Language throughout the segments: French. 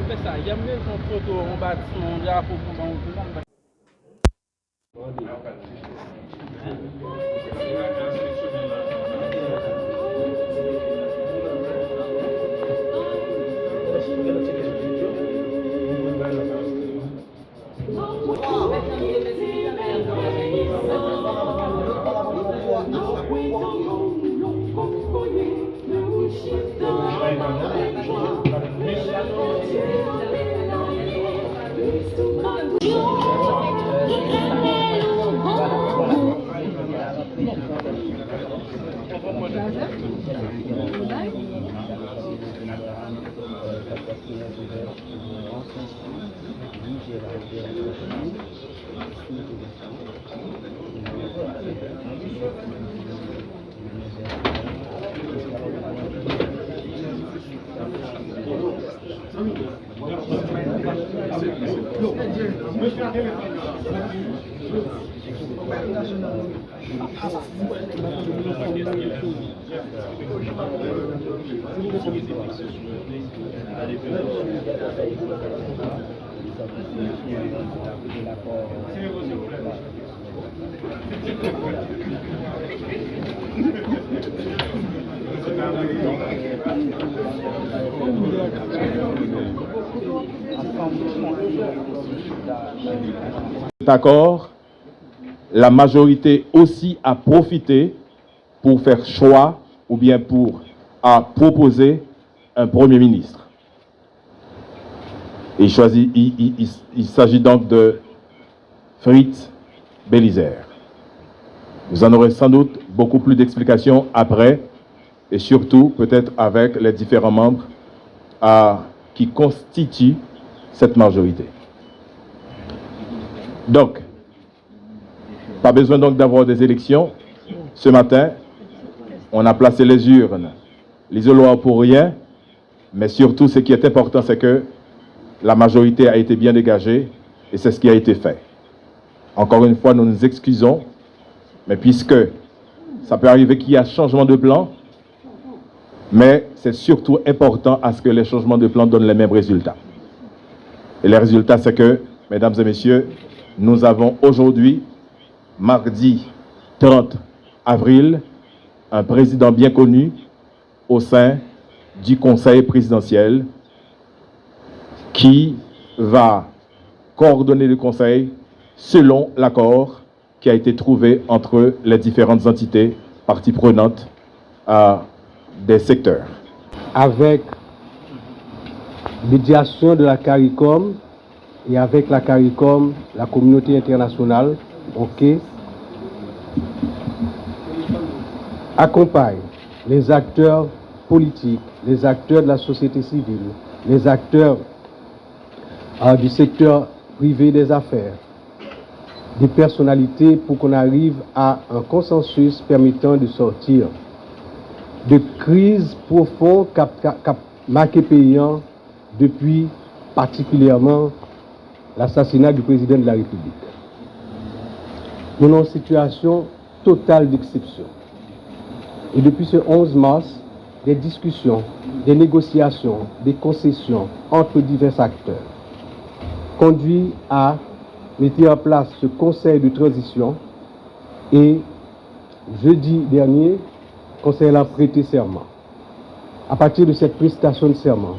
fait ça. Il y a même une photo, on bat son drapeau pour un peu. D'accord, la majorité aussi a profité pour faire choix ou bien pour proposer un Premier ministre. Il s'agit donc de Fritz Bélizaire. Vous en aurez sans doute beaucoup plus d'explications après et surtout peut-être avec les différents membres qui constituent cette majorité. Donc, pas besoin donc d'avoir des élections. Ce matin, on a placé les urnes, l'isoloir pour rien, mais surtout ce qui est important, c'est que la majorité a été bien dégagée et c'est ce qui a été fait. Encore une fois, nous nous excusons, mais puisque ça peut arriver qu'il y ait changement de plan, mais c'est surtout important à ce que les changements de plan donnent les mêmes résultats. Et les résultats, c'est que, mesdames et messieurs, nous avons aujourd'hui, mardi 30 avril, un président bien connu au sein du Conseil présidentiel qui va coordonner le Conseil selon l'accord qui a été trouvé entre les différentes entités, parties prenantes des secteurs. Avec médiation de la CARICOM et avec la CARICOM, la communauté internationale, accompagne les acteurs politiques, les acteurs de la société civile, les acteurs du secteur privé des affaires, des personnalités pour qu'on arrive à un consensus permettant de sortir de crises profondes qu'a marqué paysan depuis particulièrement l'assassinat du président de la République. Nous sommes en situation totale d'exception. Et depuis ce 11 mars, des discussions, des négociations, des concessions entre divers acteurs conduit à mettre en place ce conseil de transition et jeudi dernier, le conseil a prêté serment. À partir de cette prestation de serment,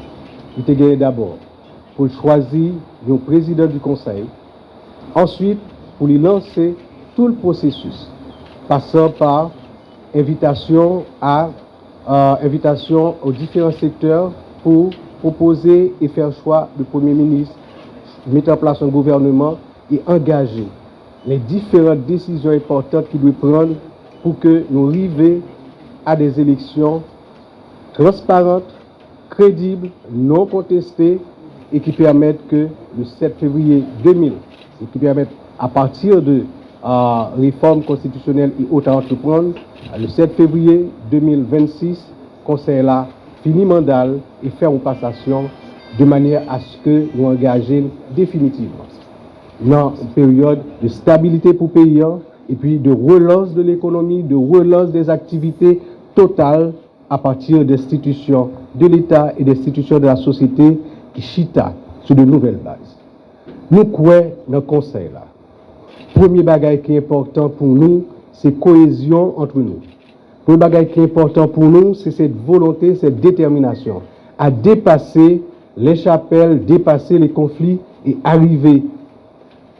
il était gagné d'abord pour choisir le président du conseil, ensuite pour lui lancer tout le processus, passant par invitation aux différents secteurs pour proposer et faire choix du Premier ministre, mettre en place un gouvernement et engager les différentes décisions importantes qu'il doit prendre pour que nous arrivions à des élections transparentes, crédibles, non contestées et qui permettent que le 7 février 2000, et qui permettent à partir de réforme constitutionnelle et autres à entreprendre, le 7 février 2026, Conseil là finit mandat et faire une passation de manière à ce que nous engagions définitivement dans une période de stabilité pour les pays et puis de relance de l'économie, de relance des activités totales à partir d'institutions de l'État et d'institutions de la société qui chita sur de nouvelles bases. Nous croyons dans le conseil là. Premier bagage qui est important pour nous, c'est cohésion entre nous. Premier bagage qui est important pour nous, c'est cette volonté, cette détermination à dépasser les chapelles, dépasser les conflits et arriver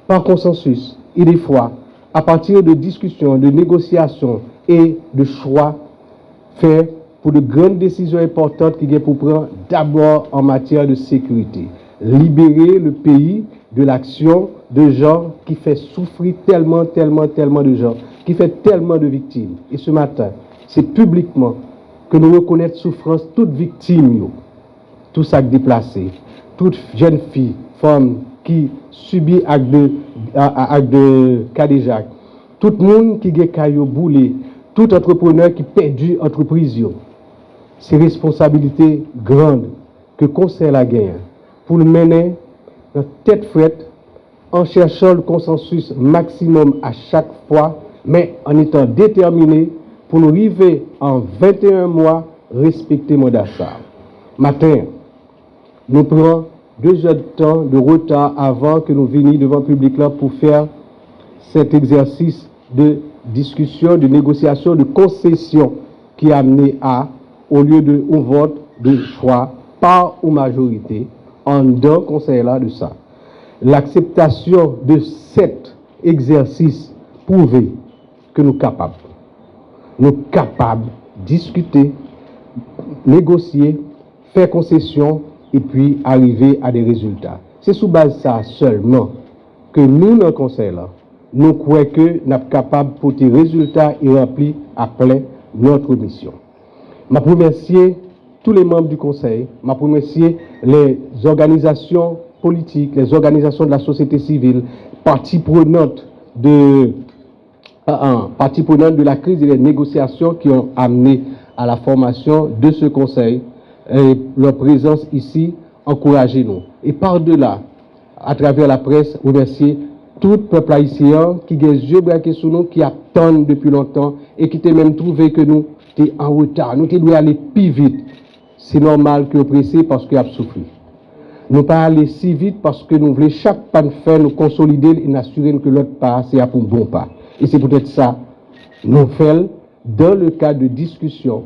par consensus et des fois, à partir de discussions, de négociations et de choix, faire pour de grandes décisions importantes qu'il y a pour prendre d'abord en matière de sécurité. Libérer le pays de l'action de gens qui fait souffrir tellement de gens, qui fait tellement de victimes. Et ce matin, c'est publiquement que nous reconnaissons souffrance toute victime, tout ça déplacé, toute jeune fille, femme qui subit acte de cadéjac, tout le monde qui a caillou boulé, tout entrepreneur qui perdu entreprise. C'est responsabilité grande que le conseil a gagné pour le mener dans tête frette en cherchant le consensus maximum à chaque fois, mais en étant déterminé pour nous arriver en 21 mois respecter le mandat. Matin, nous prenons 2 heures de temps de retard avant que nous venions devant le public là pour faire cet exercice de discussion, de négociation, de concession qui a amené à, au lieu de un vote de choix par ou majorité, en deux conseils là de ça. L'acceptation de cet exercice prouve que nous sommes capables. Nous sommes capables de discuter, négocier, faire concession et puis arriver à des résultats. C'est sous base de ça seulement que nous, dans le conseil là, nous croyons que nous sommes capables de porter résultats et remplir à plein notre mission. Je remercie tous les membres du conseil, je remercie les organisations politiques, les organisations de la société civile, parties prenantes de la crise et des négociations qui ont amené à la formation de ce conseil. Et leur présence ici encouragez nous. Et par-delà, à travers la presse, remercier tout le peuple haïtien qui a les yeux braqués sur nous, qui attendent depuis longtemps et qui t'a même trouvé que nous sommes en retard. Nous devons aller plus vite. C'est normal que nous pressés parce que nous avons souffert. Nous ne pas aller si vite parce que nous voulons chaque pas de faire nous consolider et nous assurer que l'autre pas, c'est pour un bon pas. Et c'est peut-être ça, nous faisons dans le cadre de discussion,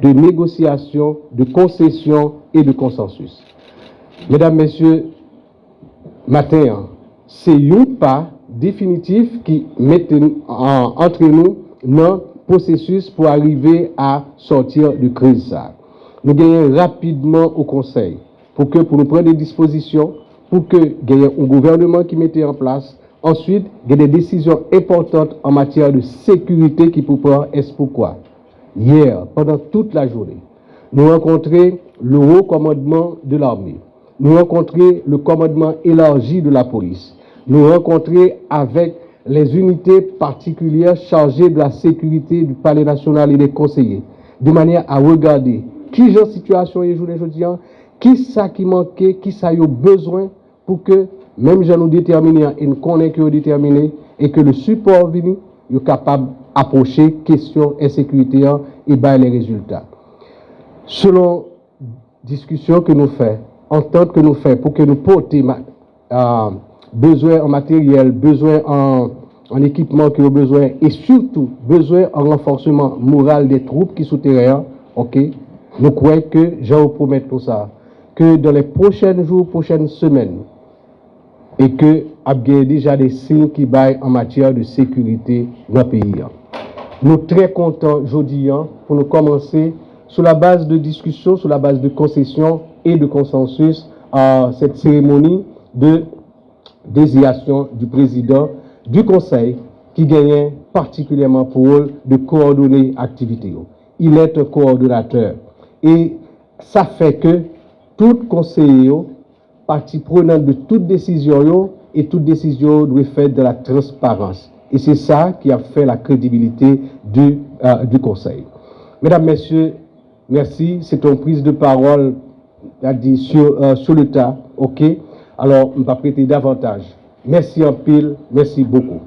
de négociation, de concession et de consensus. Mesdames, Messieurs, matin, c'est un pas définitif qui met entre nous dans le processus pour arriver à sortir de crise. Nous gagnons rapidement au Conseil pour nous prendre des dispositions, pour que nous ayons un gouvernement qui mette en place. Ensuite, il y a des décisions importantes en matière de sécurité qui pour prendre. Est-ce pourquoi? Hier, pendant toute la journée, nous rencontrons le haut commandement de l'armée. Nous rencontrons le commandement élargi de la police. Nous rencontrons avec les unités particulières chargées de la sécurité du Palais national et des conseillers, de manière à regarder qui est en situation aujourd'hui, qui ça qui manquait, qui ça a besoin pour que même gens nous déterminés et nous connaissons que nous déterminés et que le support venu est capable d'approcher question insécurité et bien les résultats. Selon discussion que nous faisons, entente que nous faisons pour que nous portions besoin en matériel, besoin en équipement que nous avons besoin et surtout besoin en renforcement moral des troupes qui sont terrain, ok? Nous croyons que je vous promets tout ça, que dans les prochains jours, prochaines semaines, et que il y a déjà des signes qui baillent en matière de sécurité dans le pays. Nous sommes très contents aujourd'hui pour nous commencer sur la base de discussion, sur la base de concession et de consensus à cette cérémonie de désignation du président du Conseil qui gagne particulièrement pour rôle de coordonner l'activité. Il est un coordonnateur et ça fait que tout conseiller, partie prenante de toute décision, et toute décision doit être faite de la transparence. Et c'est ça qui a fait la crédibilité du Conseil. Mesdames, Messieurs, merci. C'est une prise de parole sur le tas. OK? Alors, on va prêter davantage. Merci en pile. Merci beaucoup.